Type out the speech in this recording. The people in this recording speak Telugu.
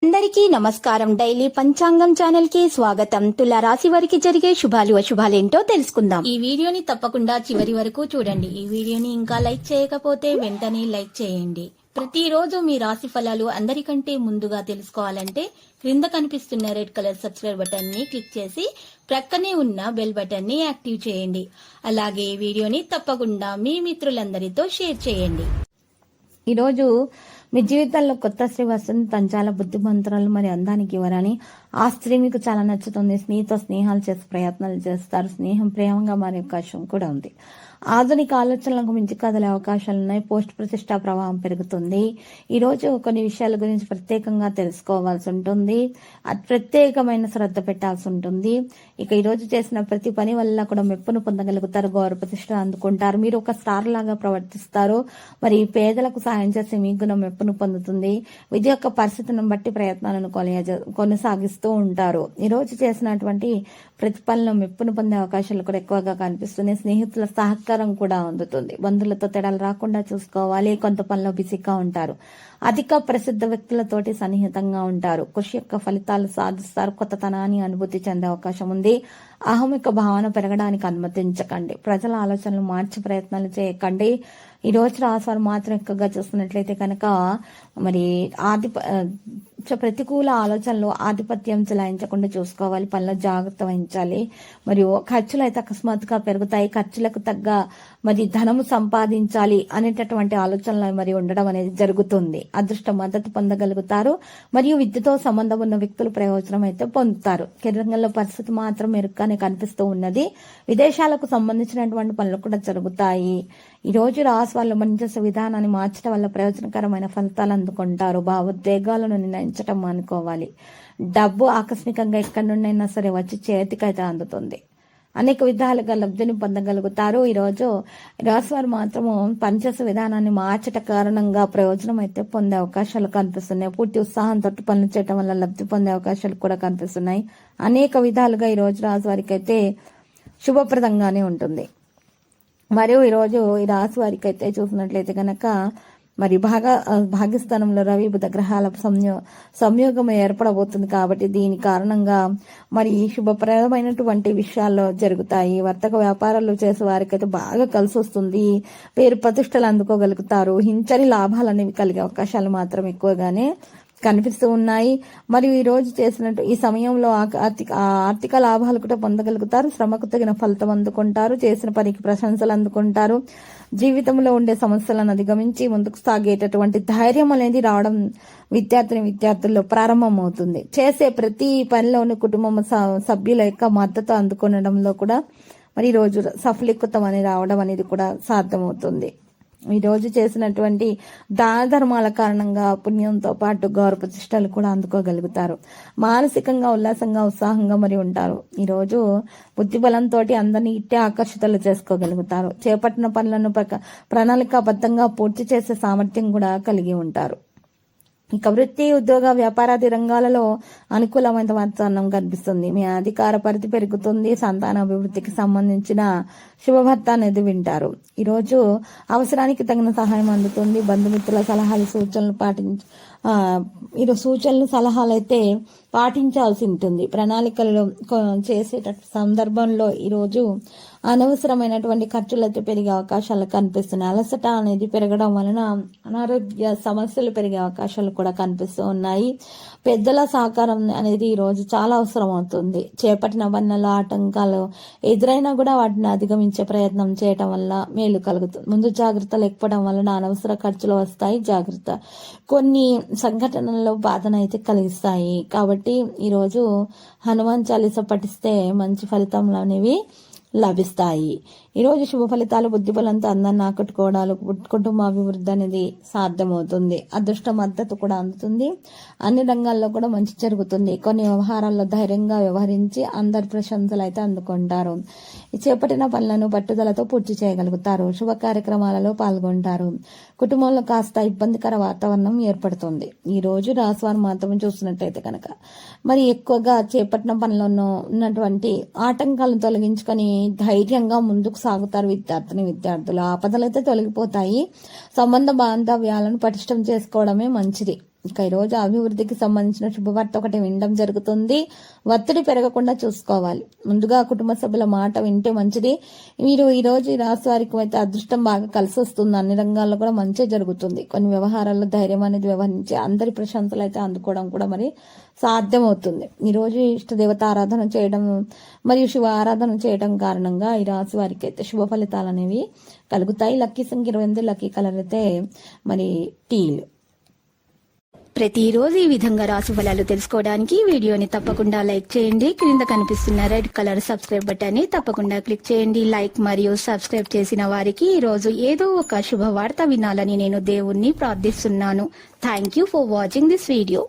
అందరికీ నమస్కారం. డైలీ పంచాంగం ఛానల్ కి స్వాగతం. తుల రాశి వారికి జరిగే శుభాలు అశుభాలేంటో తెలుసుకుందాం. ఈ వీడియోని తప్పకుండా చివరి వరకు చూడండి. ఈ వీడియోని ఇంకా లైక్ చేయకపోతే వెంటనే లైక్ చేయండి. ప్రతిరోజు మీ రాశి ఫలాలు అందరికంటే ముందుగా తెలుసుకోవాలంటే క్రింద కనిపిస్తున్న రెడ్ కలర్ సబ్స్క్రైబ్ బటన్ ని క్లిక్ చేసి ప్రక్కనే ఉన్న బెల్ బటన్ ని యాక్టివ్ చేయండి. అలాగే ఈ వీడియోని తప్పకుండా మీ మిత్రులందరితో షేర్ చేయండి. ఈరోజు మీ జీవితంలో కొత్త స్త్రీ వస్తుంది. తను చాలా బుద్ధిమంతురాలు, మరి అందానికి ఇవ్వరని ఆ స్త్రీ మీకు చాలా నచ్చుతుంది. స్నేహితుతో స్నేహాలు చేసే ప్రయత్నాలు చేస్తారు. స్నేహం ప్రేమగా మారే అవకాశం కూడా ఉంది. ఆధునిక ఆలోచనలకు మించి కదలే అవకాశాలు ఉన్నాయి. పోస్ట్ ప్రతిష్టా ప్రభావం పెరుగుతుంది. ఈరోజు కొన్ని విషయాల గురించి ప్రత్యేకంగా తెలుసుకోవాల్సి ఉంటుంది. ప్రత్యేకమైన శ్రద్ధ పెట్టాల్సి ఉంటుంది. ఇక ఈరోజు చేసిన ప్రతి పని వల్ల కూడా మెప్పును పొందగలుగుతారు. గౌరవ ప్రతిష్ట అందుకుంటారు. మీరు ఒక స్టార్ లాగా ప్రవర్తిస్తారు. మరి పేదలకు సాయం చేసి మీకు కూడా మెప్పును పొందుతుంది. విధి యొక్క పరిస్థితిని బట్టి ప్రయత్నాలను కొనసాగిస్తూ ఉంటారు. ఈరోజు చేసినటువంటి ప్రతిఫలంలో మెప్పును పొందే అవకాశాలు కూడా ఎక్కువగా కనిపిస్తున్నాయి. స్నేహితుల సహకారం కూడా అందుతుంది. బంధువులతో తేడాలు రాకుండా చూసుకోవాలి. కొంత పనిలో బిజీగా ఉంటారు. అధిక ప్రసిద్ధ వ్యక్తులతోటి సన్నిహితంగా ఉంటారు. కృషి యొక్క ఫలితాలు సాధిస్తారు. కొత్తతనాన్ని అనుభూతి చెందే అవకాశం ఉంది. అహమిక భావన పెరగడానికి అనుమతించకండి. ప్రజల ఆలోచనలు మార్చే ప్రయత్నాలు చేయకండి. ఈ రోజు రాశివారు మాత్రం ఎక్కువగా చూస్తున్నట్లయితే కనుక మరి ప్రతికూల ఆలోచనలు ఆధిపత్యం చెలాయించకుండా చూసుకోవాలి. పనిలో జాగ్రత్త వహించాలి. మరియు ఖర్చులు అయితే అకస్మాత్తుగా పెరుగుతాయి. ఖర్చులకు తగ్గ మరి ధనము సంపాదించాలి అనేటటువంటి ఆలోచనలు మరి ఉండడం అనేది జరుగుతుంది. అదృష్ట మద్దతు పొందగలుగుతారు. మరియు విద్యతో సంబంధం ఉన్న వ్యక్తులు ప్రయోజనం అయితే పొందుతారు. రంగంలో పరిస్థితి మాత్రం మెరుగ్గానే కనిపిస్తూ ఉన్నది. విదేశాలకు సంబంధించినటువంటి పనులు కూడా జరుగుతాయి. ఈ రోజు రాశి వాళ్ళు పనిచేసే విధానాన్ని మార్చడం వల్ల ప్రయోజనకరమైన ఫలితాలు అందుకుంటారు. భావోద్వేగాలను నిర్ణయించడం అనుకోవాలి. డబ్బు ఆకస్మికంగా ఎక్కడి నుండైనా సరే వచ్చి చేతికైతే అందుతుంది. అనేక విధాలుగా లబ్ధిని పొందగలుగుతారు. ఈరోజు రాశివారు మాత్రము పనిచేసే విధానాన్ని మార్చట కారణంగా ప్రయోజనం అయితే పొందే అవకాశాలు కనిపిస్తున్నాయి. పూర్తి ఉత్సాహంతో పనులు చేయడం వల్ల లబ్ధి పొందే అవకాశాలు కూడా కనిపిస్తున్నాయి. అనేక విధాలుగా ఈ రోజు రాశి వారికి అయితే శుభప్రదంగానే ఉంటుంది. మరియు ఈరోజు ఈ రాశి వారికి అయితే చూసినట్లయితే కనుక మరి భాగ్యస్థానంలో రవి బుధ గ్రహాల సంయోగం ఏర్పడబోతుంది. కాబట్టి దీని కారణంగా మరి శుభప్రదమైనటువంటి విషయాల్లో జరుగుతాయి. వర్తక వ్యాపారాలు చేసే వారికైతే బాగా కలిసి వస్తుంది. పేరు ప్రతిష్టలు అందుకోగలుగుతారు. హించని లాభాలు అనేవి కలిగే అవకాశాలు మాత్రం ఎక్కువగానే కనిపిస్తూ ఉన్నాయి. మరియు ఈ రోజు చేసినట్టు ఈ సమయంలో ఆర్థిక లాభాలు కూడా పొందగలుగుతారు. శ్రమకు తగిన ఫలితం అందుకుంటారు. చేసిన పనికి ప్రశంసలు అందుకుంటారు. జీవితంలో ఉండే సమస్యలను అధిగమించి ముందుకు సాగేటటువంటి ధైర్యం అనేది రావడం విద్యార్థుల్లో ప్రారంభమవుతుంది. చేసే ప్రతి పనిలోని కుటుంబం సభ్యుల యొక్క మద్దతు అందుకొనడంలో కూడా మరి ఈ రోజు సఫలీకృతం అని రావడం అనేది కూడా సాధ్యమవుతుంది. ఈ రోజు చేసినటువంటి దాన ధర్మాల కారణంగా పుణ్యంతో పాటు గౌరవ ప్రతిష్టలు కూడా అందుకోగలుగుతారు. మానసికంగా ఉల్లాసంగా ఉత్సాహంగా మరి ఉంటారు. ఈ రోజు బుద్ధి బలంతో అందరినీ ఇట్టే ఆకర్షితులు చేసుకోగలుగుతారు. చేపట్టిన పనులను ప్రణాళికాబద్ధంగా పూర్తి చేసే సామర్థ్యం కూడా కలిగి ఉంటారు. ఇక వృత్తి, ఉద్యోగ, వ్యాపారాది రంగాలలో అనుకూలమైన వాతావరణం కనిపిస్తుంది. మీ అధికార పరిధి పెరుగుతుంది. సంతాన అభివృద్ధికి సంబంధించిన శుభవార్త అనేది వింటారు. ఈరోజు అవసరానికి తగిన సహాయం అందుతుంది. బంధుమిత్రుల సలహాలు సూచనలు సలహాలు అయితే పాటించాల్సి ఉంటుంది. ప్రణాళికలు చేసేటటువంటి సందర్భంలో ఈరోజు అనవసరమైనటువంటి ఖర్చులు అయితే పెరిగే అవకాశాలు కనిపిస్తున్నాయి. అలసట అనేది పెరగడం వలన అనారోగ్య సమస్యలు పెరిగే అవకాశాలు కూడా కనిపిస్తూ ఉన్నాయి. పెద్దల సహకారం అనేది ఈ రోజు చాలా అవసరం అవుతుంది. చేపట్టిన పనుల ఆటంకాలు ఎదురైనా కూడా వాటిని అధిగమించే ప్రయత్నం చేయటం వల్ల మేలు కలుగుతుంది. ముందు జాగ్రత్త లేకపోవడం వలన అనవసర ఖర్చులు వస్తాయి. జాగ్రత్త కొన్ని సంఘటనల్లో బాధనైతే కలిగిస్తాయి. కాబట్టి ఈరోజు హనుమాన్ చాలీసా పఠిస్తే మంచి ఫలితాలు అనేవి లభిస్తాయి. ఈరోజు శుభ ఫలితాలు బుద్ధిబలంతో అందరిని ఆకట్టుకోవడాలు, కుటుంబ అభివృద్ధి అనేది సాధ్యమవుతుంది. అదృష్ట మద్దతు కూడా అందుతుంది. అన్ని రంగాల్లో కూడా మంచి జరుగుతుంది. కొన్ని వ్యవహారాల్లో ధైర్యంగా వ్యవహరించి అందరి ప్రశంసలు అయితే అందుకుంటారు. చేపట్టిన పనులను పట్టుదలతో పూర్తి చేయగలుగుతారు. శుభ కార్యక్రమాలలో పాల్గొంటారు. కుటుంబంలో కాస్త ఇబ్బందికర వాతావరణం ఏర్పడుతుంది. ఈ రోజు రాశివారు మాత్రం చూస్తున్నట్లయితే కనుక మరి ఎక్కువగా చేపట్టిన పనులను ఉన్నటువంటి ఆటంకాలను తొలగించుకొని ధైర్యంగా ముందుకు సాగుతారు విద్యార్థులు. ఆపదలైతే తొలగిపోతాయి. సంబంధ బాంధవ్యాలను పటిష్టం చేసుకోవడమే మంచిది. ఇక ఈరోజు అభివృద్ధికి సంబంధించిన శుభవార్త ఒకటి వినడం జరుగుతుంది. ఒత్తిడి పెరగకుండా చూసుకోవాలి. ముందుగా కుటుంబ సభ్యుల మాట వింటే మంచిది. మీరు ఈ రోజు ఈ రాశి వారికి అయితే అదృష్టం బాగా కలిసి వస్తుంది. అన్ని రంగాల్లో కూడా మంచి జరుగుతుంది. కొన్ని వ్యవహారాల్లో ధైర్యం అనేది వ్యవహరించి అందరి ప్రశంసలు అయితే అందుకోవడం కూడా మరి సాధ్యమవుతుంది. ఈ రోజు ఇష్ట దేవత ఆరాధన చేయడం మరియు శివ ఆరాధన చేయడం కారణంగా ఈ రాశి వారికి అయితే శుభ ఫలితాలు అనేవి కలుగుతాయి. లక్కీ సంఖ్య 28, లక్కీ కలర్ అయితే మరి టీల్. ప్రతిరోజు ఈ విధంగా రాశి ఫలాలు తెలుసుకోవడానికి వీడియోని తప్పకుండా లైక్ చేయండి. క్రింద కనిపిస్తున్న రెడ్ కలర్ సబ్స్క్రైబ్ బటన్ ని తప్పకుండా క్లిక్ చేయండి. లైక్ మరియు సబ్స్క్రైబ్ చేసిన వారికి ఈ రోజు ఏదో ఒక శుభవార్త వినాలని నేను దేవుణ్ణి ప్రార్థిస్తున్నాను. Thank you for watching this video.